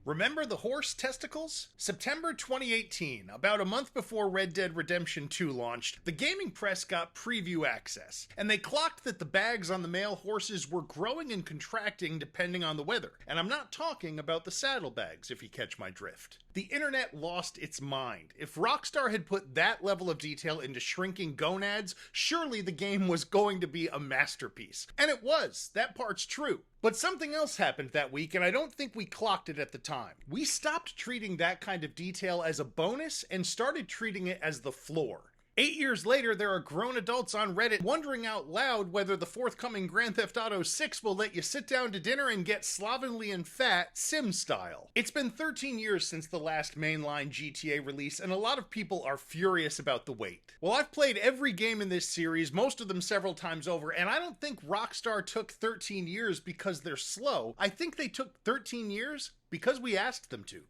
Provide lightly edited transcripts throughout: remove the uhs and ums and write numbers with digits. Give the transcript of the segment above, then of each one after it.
Remember the horse testicles? September 2018, about a month before Red Dead Redemption 2 launched, the gaming press got preview access, and they clocked that the bags on the male horses were growing and contracting depending on the weather. And I'm not talking about the saddlebags, if you catch my drift. The internet lost its mind. If Rockstar had put that level of detail into shrinking gonads, surely the game was going to be a masterpiece. And it was. That part's true. But something else happened that week, and I don't think we clocked it at the time. We stopped treating that kind of detail as a bonus and started treating it as the floor. 8 years later, there are grown adults on Reddit wondering out loud whether the forthcoming Grand Theft Auto 6 will let you sit down to dinner and get slovenly and fat, Sim style. It's been 13 years since the last mainline GTA release, and a lot of people are furious about the wait. Well, I've played every game in this series, most of them several times over, and I don't think Rockstar took 13 years because they're slow. I think they took 13 years because we asked them to.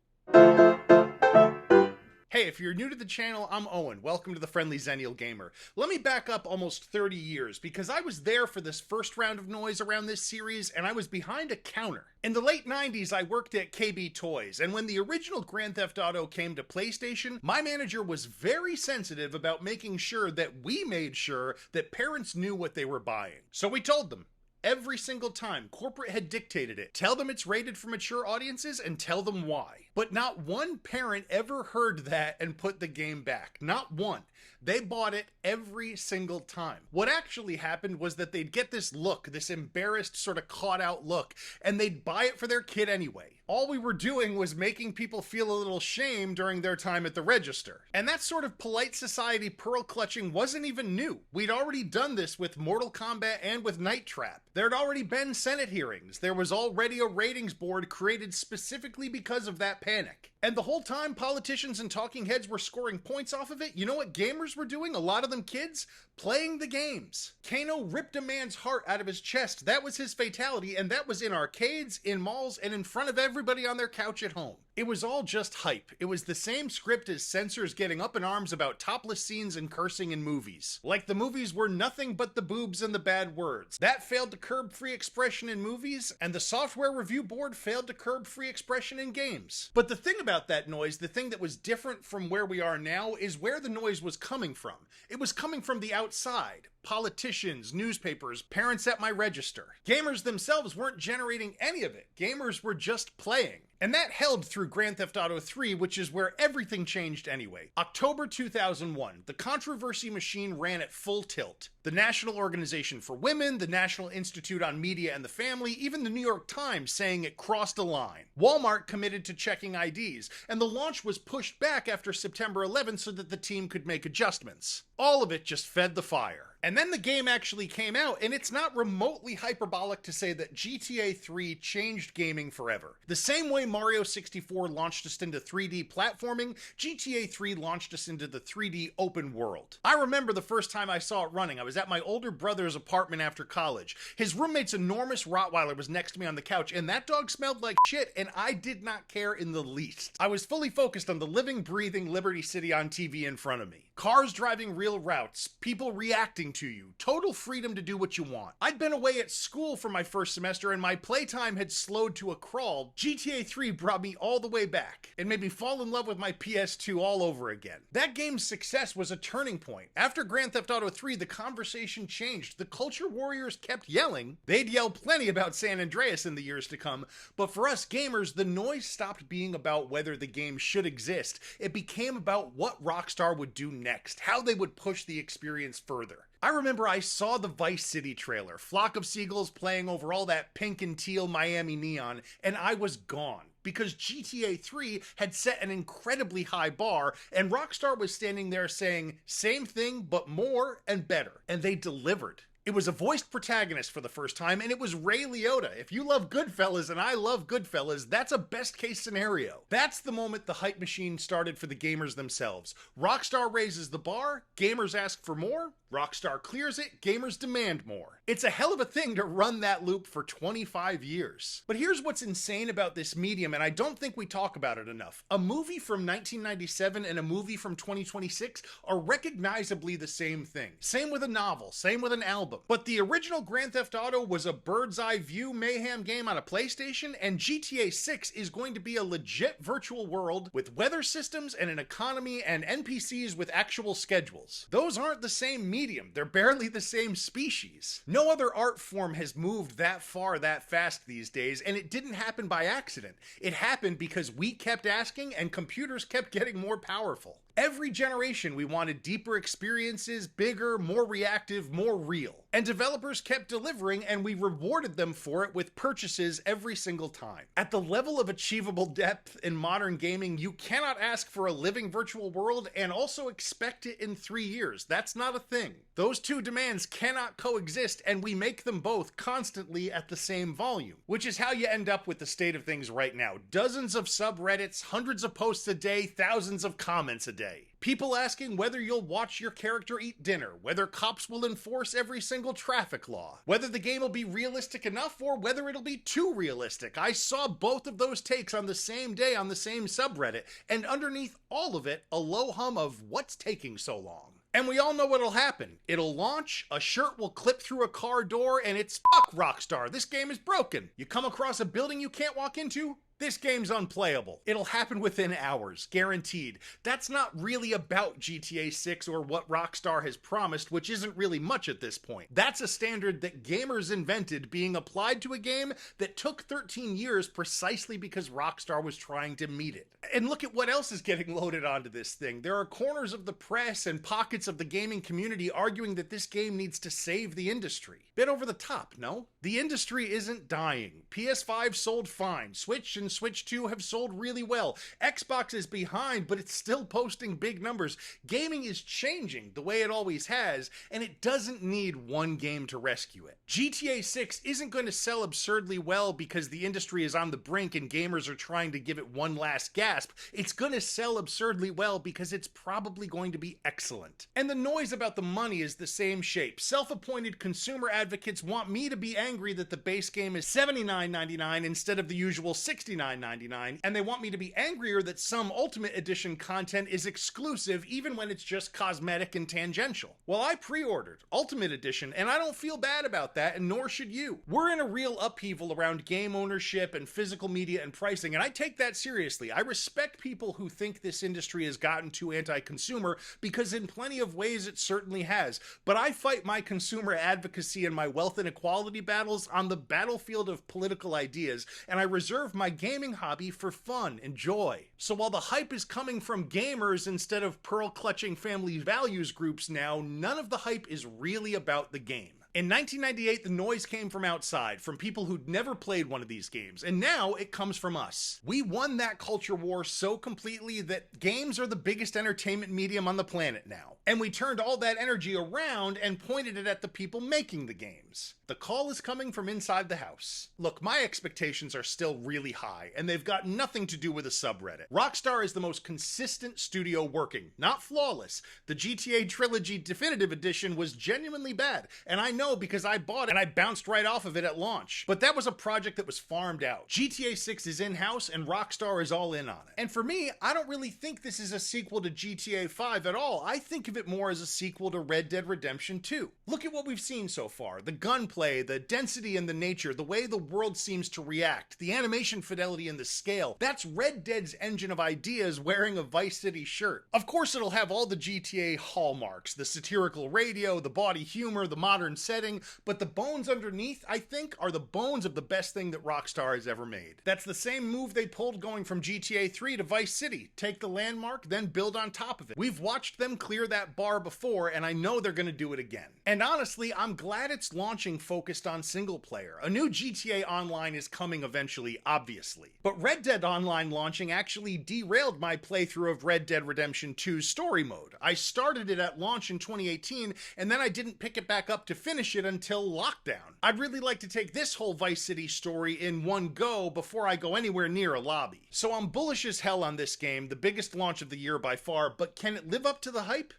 Hey, if you're new to the channel, I'm Owen. Welcome to the Friendly Xennial Gamer. Let me back up almost 30 years, because I was there for this first round of noise around this series, and I was behind a counter. In the late 90s, I worked at KB Toys, and when the original Grand Theft Auto came to PlayStation, my manager was very sensitive about making sure that we made sure that parents knew what they were buying. So we told them. Every single time, corporate had dictated it. Tell them it's rated for mature audiences and tell them why. But not one parent ever heard that and put the game back. Not one. They bought it every single time. What actually happened was that they'd get this look, this embarrassed sort of caught out look, and they'd buy it for their kid anyway. All we were doing was making people feel a little shame during their time at the register. And that sort of polite society pearl clutching wasn't even new. We'd already done this with Mortal Kombat and with Night Trap. There'd already been Senate hearings. There was already a ratings board created specifically because of that panic. And the whole time politicians and talking heads were scoring points off of it, you know what gamers were doing? A lot of them kids? Playing the games. Kano ripped a man's heart out of his chest. That was his fatality, and that was in arcades, in malls, and in front of everybody on their couch at home. It was all just hype. It was the same script as censors getting up in arms about topless scenes and cursing in movies. Like the movies were nothing but the boobs and the bad words. That failed to curb free expression in movies, and the software review board failed to curb free expression in games. But the thing about that noise, the thing that was different from where we are now, is where the noise was coming from. It was coming from the outside. Politicians, newspapers, parents at my register. Gamers themselves weren't generating any of it. Gamers were just playing. And that held through Grand Theft Auto 3, which is where everything changed anyway. October 2001, the controversy machine ran at full tilt. The National Organization for Women, the National Institute on Media and the Family, even the New York Times saying it crossed a line. Walmart committed to checking IDs, and the launch was pushed back after September 11th so that the team could make adjustments. All of it just fed the fire. And then the game actually came out, and it's not remotely hyperbolic to say that GTA 3 changed gaming forever. The same way Mario 64 launched us into 3D platforming, GTA 3 launched us into the 3D open world. I remember the first time I saw it running. I was at my older brother's apartment after college. His roommate's enormous Rottweiler was next to me on the couch, and that dog smelled like shit, and I did not care in the least. I was fully focused on the living, breathing Liberty City on TV in front of me. Cars driving real routes, people reacting to you, total freedom to do what you want. I'd been away at school for my first semester and my playtime had slowed to a crawl. GTA 3 brought me all the way back and made me fall in love with my PS2 all over again. That game's success was a turning point. After Grand Theft Auto 3, the conversation changed. The culture warriors kept yelling. They'd yell plenty about San Andreas in the years to come, but for us gamers, the noise stopped being about whether the game should exist. It became about what Rockstar would do next, how they would push the experience further. I remember I saw the Vice City trailer, flock of seagulls playing over all that pink and teal Miami neon, and I was gone. Because GTA 3 had set an incredibly high bar, and Rockstar was standing there saying, same thing, but more and better. And they delivered. It was a voiced protagonist for the first time, and it was Ray Liotta. If you love Goodfellas and I love Goodfellas, that's a best case scenario. That's the moment the hype machine started for the gamers themselves. Rockstar raises the bar, gamers ask for more, Rockstar clears it, gamers demand more. It's a hell of a thing to run that loop for 25 years. But here's what's insane about this medium, and I don't think we talk about it enough. A movie from 1997 and a movie from 2026 are recognizably the same thing. Same with a novel, same with an album. them. But the original Grand Theft Auto was a bird's eye view mayhem game on a PlayStation, and GTA 6 is going to be a legit virtual world with weather systems and an economy and NPCs with actual schedules. Those aren't the same medium. They're barely the same species. No other art form has moved that far that fast these days, and it didn't happen by accident. It happened because we kept asking and computers kept getting more powerful. Every generation we wanted deeper experiences, bigger, more reactive, more real. And developers kept delivering, and we rewarded them for it with purchases every single time. At the level of achievable depth in modern gaming, you cannot ask for a living virtual world and also expect it in 3 years. That's not a thing. Those two demands cannot coexist, and we make them both constantly at the same volume, which is how you end up with the state of things right now. Dozens of subreddits, hundreds of posts a day, thousands of comments a day. People asking whether you'll watch your character eat dinner, whether cops will enforce every single traffic law, whether the game will be realistic enough or whether it'll be too realistic. I saw both of those takes on the same day on the same subreddit, and underneath all of it, a low hum of what's taking so long. And we all know what'll happen. It'll launch, a shirt will clip through a car door, and it's "Fuck Rockstar, this game is broken." You come across a building you can't walk into? This game's unplayable. It'll happen within hours, guaranteed. That's not really about GTA 6 or what Rockstar has promised, which isn't really much at this point. That's a standard that gamers invented being applied to a game that took 13 years precisely because Rockstar was trying to meet it. And look at what else is getting loaded onto this thing. There are corners of the press and pockets of the gaming community arguing that this game needs to save the industry. Bit over the top, no? The industry isn't dying. PS5 sold fine. Switch and Switch 2 have sold really well. Xbox is behind, but it's still posting big numbers. Gaming is changing the way it always has, and it doesn't need one game to rescue it. GTA 6 isn't going to sell absurdly well because the industry is on the brink and gamers are trying to give it one last gasp. It's going to sell absurdly well because it's probably going to be excellent. And the noise about the money is the same shape. Self-appointed consumer advocates want me to be angry that the base game is $79.99 instead of the usual $69.99, and they want me to be angrier that some Ultimate Edition content is exclusive even when it's just cosmetic and tangential. Well, I pre-ordered Ultimate Edition, and I don't feel bad about that, and nor should you. We're in a real upheaval around game ownership and physical media and pricing, and I take that seriously. I respect people who think this industry has gotten too anti-consumer, because in plenty of ways it certainly has, but I fight my consumer advocacy and my wealth inequality battles on the battlefield of political ideas, and I reserve my gaming hobby for fun and joy. So while the hype is coming from gamers instead of pearl-clutching family values groups now, none of the hype is really about the game. In 1998, the noise came from outside, from people who'd never played one of these games, and now it comes from us. We won that culture war so completely that games are the biggest entertainment medium on the planet now. And we turned all that energy around and pointed it at the people making the games. The call is coming from inside the house. Look, my expectations are still really high, and they've got nothing to do with a subreddit. Rockstar is the most consistent studio working, not flawless. The GTA Trilogy Definitive Edition was genuinely bad, and I know because I bought it and I bounced right off of it at launch. But that was a project that was farmed out. GTA 6 is in-house and Rockstar is all in on it. And for me, I don't really think this is a sequel to GTA 5 at all. I think of it more as a sequel to Red Dead Redemption 2. Look at what we've seen so far. The gunplay, the density and the nature, the way the world seems to react, the animation fidelity and the scale. That's Red Dead's engine of ideas wearing a Vice City shirt. Of course it'll have all the GTA hallmarks, the satirical radio, the bawdy humor, the modern setting, but the bones underneath, I think, are the bones of the best thing that Rockstar has ever made. That's the same move they pulled going from GTA 3 to Vice City. Take the landmark, then build on top of it. We've watched them clear that bar before, and I know they're gonna do it again. And honestly, I'm glad it's launching focused on single player. A new GTA Online is coming eventually, obviously. But Red Dead Online launching actually derailed my playthrough of Red Dead Redemption 2's story mode. I started it at launch in 2018, and then I didn't pick it back up to finish it until lockdown. I'd really like to take this whole Vice City story in one go before I go anywhere near a lobby. So I'm bullish as hell on this game, the biggest launch of the year by far, but can it live up to the hype?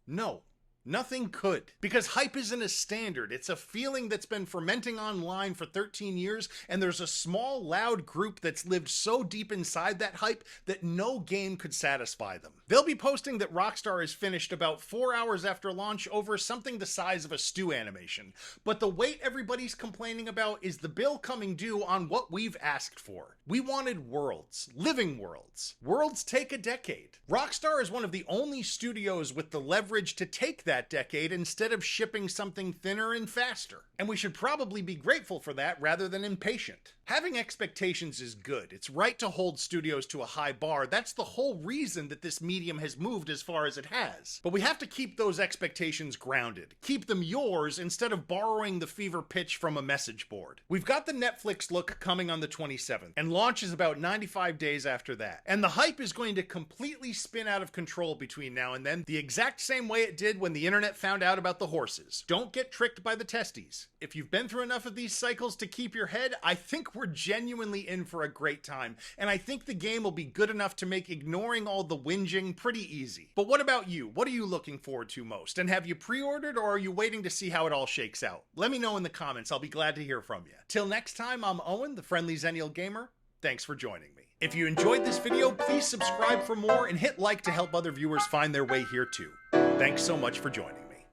No. Nothing could. Because hype isn't a standard. It's a feeling that's been fermenting online for 13 years, and there's a small, loud group that's lived so deep inside that hype that no game could satisfy them. They'll be posting that Rockstar is finished about 4 hours after launch over something the size of a stew animation. But the wait everybody's complaining about is the bill coming due on what we've asked for. We wanted worlds. Living worlds. Worlds take a decade. Rockstar is one of the only studios with the leverage to take that decade instead of shipping something thinner and faster. And we should probably be grateful for that rather than impatient. Having expectations is good. It's right to hold studios to a high bar. That's the whole reason that this medium has moved as far as it has. But we have to keep those expectations grounded. Keep them yours instead of borrowing the fever pitch from a message board. We've got the Netflix look coming on the 27th, and launch is about 95 days after that. And the hype is going to completely spin out of control between now and then, the exact same way it did when the internet found out about the horses. Don't get tricked by the testes. If you've been through enough of these cycles to keep your head, I think we're genuinely in for a great time, and I think the game will be good enough to make ignoring all the whinging pretty easy. But what about you? What are you looking forward to most? And have you pre-ordered, or are you waiting to see how it all shakes out? Let me know in the comments. I'll be glad to hear from you. Till next time, I'm Owen, the friendly Xennial gamer. Thanks for joining me. If you enjoyed this video, please subscribe for more and hit like to help other viewers find their way here too. Thanks so much for joining.